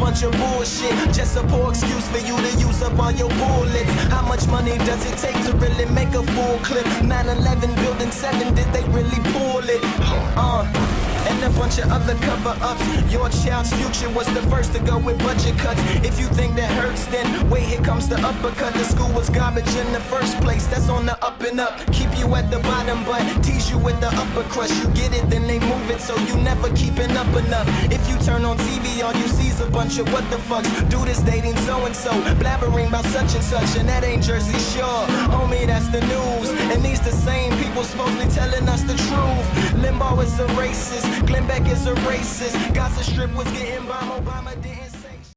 bunch of bullshit. Just a poor excuse for you to use up all your bullets. How much money does it take to really make a full clip? 9/11 building 7, did they really pull it? And a bunch of other cover-ups. Your child's future was the first to go with budget cuts. If you think that hurts, then wait, here comes the uppercut. The school was garbage in the first place, that's on the up and up. Keep you at the bottom, but tease you with the upper crust. You get it, then they move it, so you never keeping up enough. If you turn on TV, all you see's a bunch of what the fucks. Do this dating so-and-so, blabbering about such and such, and that ain't Jersey Shore. Homie, that's the news, and these the same people supposedly telling us the truth. Limbaugh is a racist, Glenn Beck is a racist. Gaza Strip was getting bombed, Obama didn't.